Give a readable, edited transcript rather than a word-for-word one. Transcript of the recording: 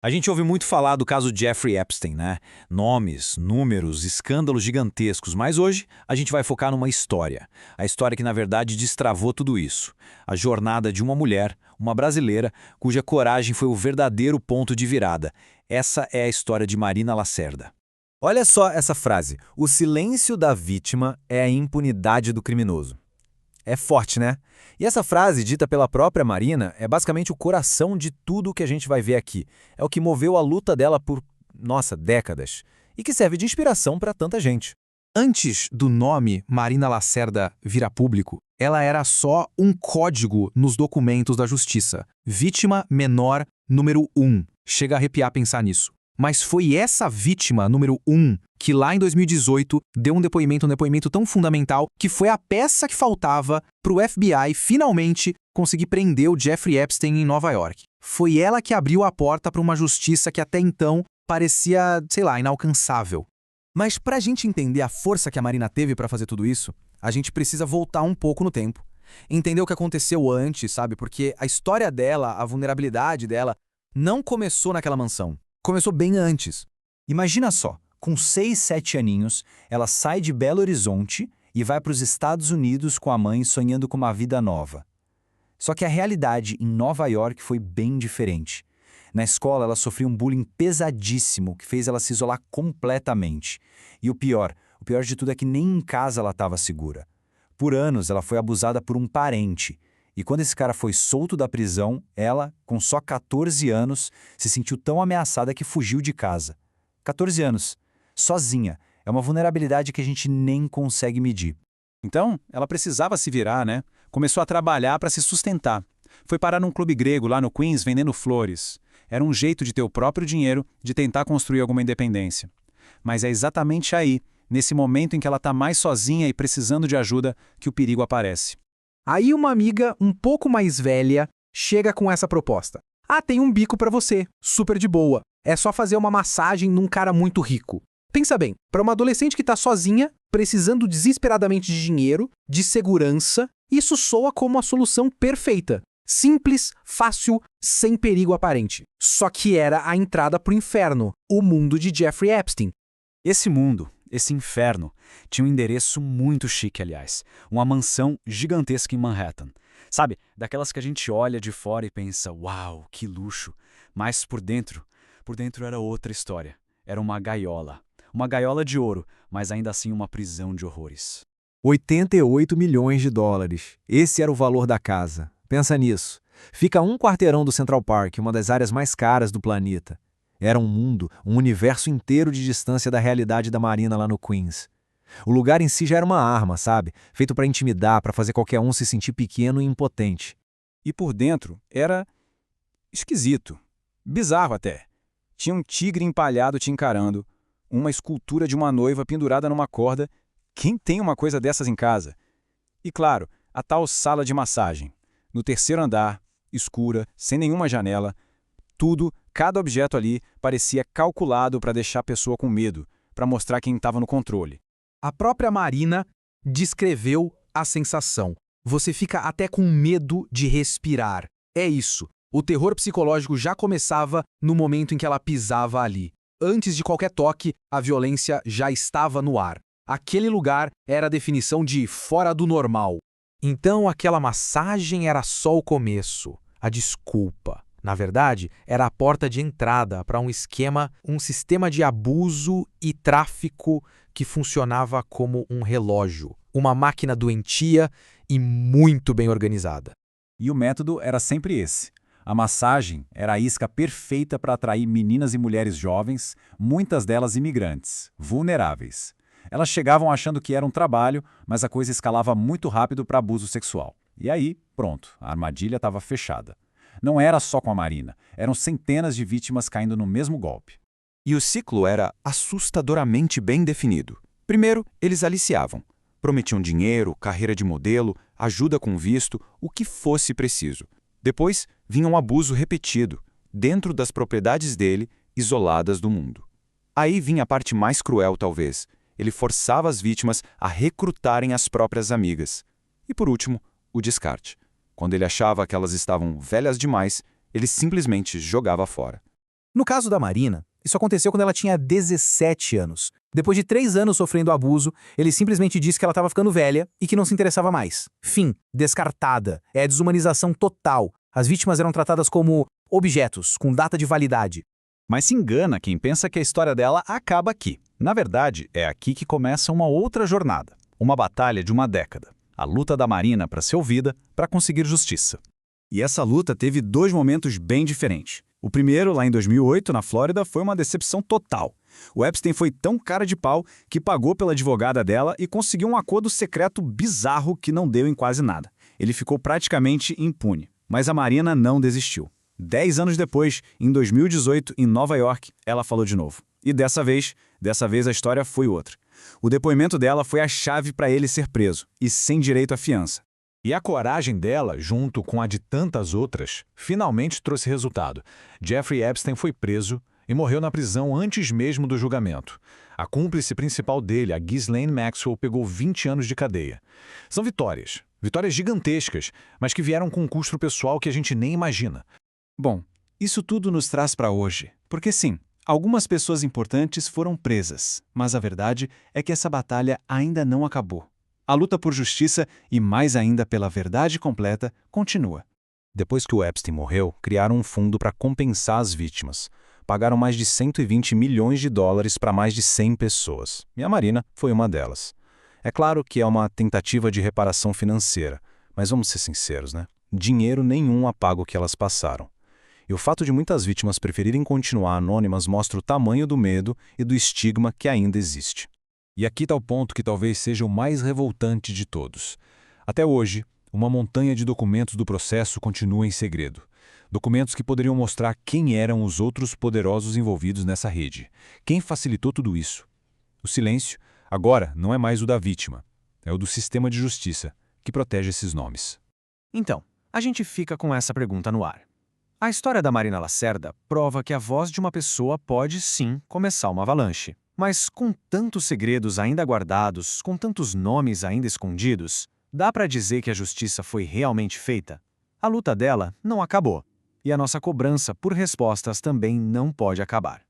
A gente ouve muito falar do caso Jeffrey Epstein, né? Nomes, números, escândalos gigantescos, mas hoje a gente vai focar numa história. A história que, na verdade, destravou tudo isso. A jornada de uma mulher, uma brasileira, cuja coragem foi o verdadeiro ponto de virada. Essa é a história de Marina Lacerda. Olha só essa frase: o silêncio da vítima é a impunidade do criminoso. É forte, né? E essa frase, dita pela própria Marina, é basicamente o coração de tudo o que a gente vai ver aqui. É o que moveu a luta dela por, nossa, décadas. E que serve de inspiração para tanta gente. Antes do nome Marina Lacerda virar público, ela era só um código nos documentos da justiça. Vítima menor número 1. Chega a arrepiar pensar nisso. Mas foi essa vítima número 1 que lá em 2018 deu um depoimento tão fundamental que foi a peça que faltava para o FBI finalmente conseguir prender o Jeffrey Epstein em Nova York. Foi ela que abriu a porta para uma justiça que até então parecia, sei lá, inalcançável. Mas para a gente entender a força que a Marina teve para fazer tudo isso, a gente precisa voltar um pouco no tempo. Entender o que aconteceu antes, sabe? Porque a história dela, a vulnerabilidade dela, não começou naquela mansão. Começou bem antes. Imagina só, com 6, 7 aninhos, ela sai de Belo Horizonte e vai para os Estados Unidos com a mãe sonhando com uma vida nova. Só que a realidade em Nova York foi bem diferente. Na escola, ela sofreu um bullying pesadíssimo que fez ela se isolar completamente. E o pior de tudo é que nem em casa ela estava segura. Por anos, ela foi abusada por um parente. E quando esse cara foi solto da prisão, ela, com só 14 anos, se sentiu tão ameaçada que fugiu de casa. 14 anos, sozinha. É uma vulnerabilidade que a gente nem consegue medir. Então, ela precisava se virar, né? Começou a trabalhar para se sustentar. Foi parar num clube grego lá no Queens vendendo flores. Era um jeito de ter o próprio dinheiro, de tentar construir alguma independência. Mas é exatamente aí, nesse momento em que ela está mais sozinha e precisando de ajuda, que o perigo aparece. Aí uma amiga um pouco mais velha chega com essa proposta. Ah, tem um bico pra você, super de boa. É só fazer uma massagem num cara muito rico. Pensa bem, para uma adolescente que tá sozinha, precisando desesperadamente de dinheiro, de segurança, isso soa como a solução perfeita. Simples, fácil, sem perigo aparente. Só que era a entrada pro inferno, o mundo de Jeffrey Epstein. Esse mundo, esse inferno, tinha um endereço muito chique, aliás. Uma mansão gigantesca em Manhattan. Sabe, daquelas que a gente olha de fora e pensa, uau, que luxo. Mas por dentro era outra história. Era uma gaiola. Uma gaiola de ouro, mas ainda assim uma prisão de horrores. 88 milhões de dólares. Esse era o valor da casa. Pensa nisso. Fica a um quarteirão do Central Park, uma das áreas mais caras do planeta. Era um mundo, um universo inteiro de distância da realidade da Marina lá no Queens. O lugar em si já era uma arma, sabe? Feito para intimidar, para fazer qualquer um se sentir pequeno e impotente. E por dentro era esquisito, bizarro até. Tinha um tigre empalhado te encarando, uma escultura de uma noiva pendurada numa corda. Quem tem uma coisa dessas em casa? E claro, a tal sala de massagem. No terceiro andar, escura, sem nenhuma janela, tudo, cada objeto ali, parecia calculado para deixar a pessoa com medo, para mostrar quem estava no controle. A própria Marina descreveu a sensação. Você fica até com medo de respirar. É isso. O terror psicológico já começava no momento em que ela pisava ali. Antes de qualquer toque, a violência já estava no ar. Aquele lugar era a definição de fora do normal. Então aquela massagem era só o começo, a desculpa. Na verdade, era a porta de entrada para um sistema de abuso e tráfico que funcionava como um relógio, uma máquina doentia e muito bem organizada. E o método era sempre esse. A massagem era a isca perfeita para atrair meninas e mulheres jovens, muitas delas imigrantes, vulneráveis. Elas chegavam achando que era um trabalho, mas a coisa escalava muito rápido para abuso sexual. E aí, pronto, a armadilha estava fechada. Não era só com a Marina, eram centenas de vítimas caindo no mesmo golpe. E o ciclo era assustadoramente bem definido. Primeiro, eles aliciavam. Prometiam dinheiro, carreira de modelo, ajuda com visto, o que fosse preciso. Depois, vinha um abuso repetido, dentro das propriedades dele, isoladas do mundo. Aí vinha a parte mais cruel, talvez. Ele forçava as vítimas a recrutarem as próprias amigas. E por último, o descarte. Quando ele achava que elas estavam velhas demais, ele simplesmente jogava fora. No caso da Marina, isso aconteceu quando ela tinha 17 anos. Depois de 3 anos sofrendo abuso, ele simplesmente disse que ela estava ficando velha e que não se interessava mais. Fim. Descartada. É a desumanização total. As vítimas eram tratadas como objetos, com data de validade. Mas se engana quem pensa que a história dela acaba aqui. Na verdade, é aqui que começa uma outra jornada. Uma batalha de uma década. A luta da Marina para ser ouvida, para conseguir justiça. E essa luta teve 2 momentos bem diferentes. O primeiro, lá em 2008, na Flórida, foi uma decepção total. O Epstein foi tão cara de pau que pagou pela advogada dela e conseguiu um acordo secreto bizarro que não deu em quase nada. Ele ficou praticamente impune. Mas a Marina não desistiu. 10 anos depois, em 2018, em Nova York, ela falou de novo. E dessa vez a história foi outra. O depoimento dela foi a chave para ele ser preso, e sem direito à fiança. E a coragem dela, junto com a de tantas outras, finalmente trouxe resultado. Jeffrey Epstein foi preso e morreu na prisão antes mesmo do julgamento. A cúmplice principal dele, a Ghislaine Maxwell, pegou 20 anos de cadeia. São vitórias gigantescas, mas que vieram com um custo pessoal que a gente nem imagina. Bom, isso tudo nos traz para hoje, porque sim, algumas pessoas importantes foram presas, mas a verdade é que essa batalha ainda não acabou. A luta por justiça e, mais ainda, pela verdade completa, continua. Depois que o Epstein morreu, criaram um fundo para compensar as vítimas. Pagaram mais de 120 milhões de dólares para mais de 100 pessoas. E a Marina foi uma delas. É claro que é uma tentativa de reparação financeira, mas vamos ser sinceros, né? Dinheiro nenhum apaga o que elas passaram. E o fato de muitas vítimas preferirem continuar anônimas mostra o tamanho do medo e do estigma que ainda existe. E aqui está o ponto que talvez seja o mais revoltante de todos. Até hoje, uma montanha de documentos do processo continua em segredo. Documentos que poderiam mostrar quem eram os outros poderosos envolvidos nessa rede. Quem facilitou tudo isso? O silêncio, agora, não é mais o da vítima. É o do sistema de justiça, que protege esses nomes. Então, a gente fica com essa pergunta no ar. A história da Marina Lacerda prova que a voz de uma pessoa pode, sim, começar uma avalanche. Mas com tantos segredos ainda guardados, com tantos nomes ainda escondidos, dá para dizer que a justiça foi realmente feita? A luta dela não acabou. E a nossa cobrança por respostas também não pode acabar.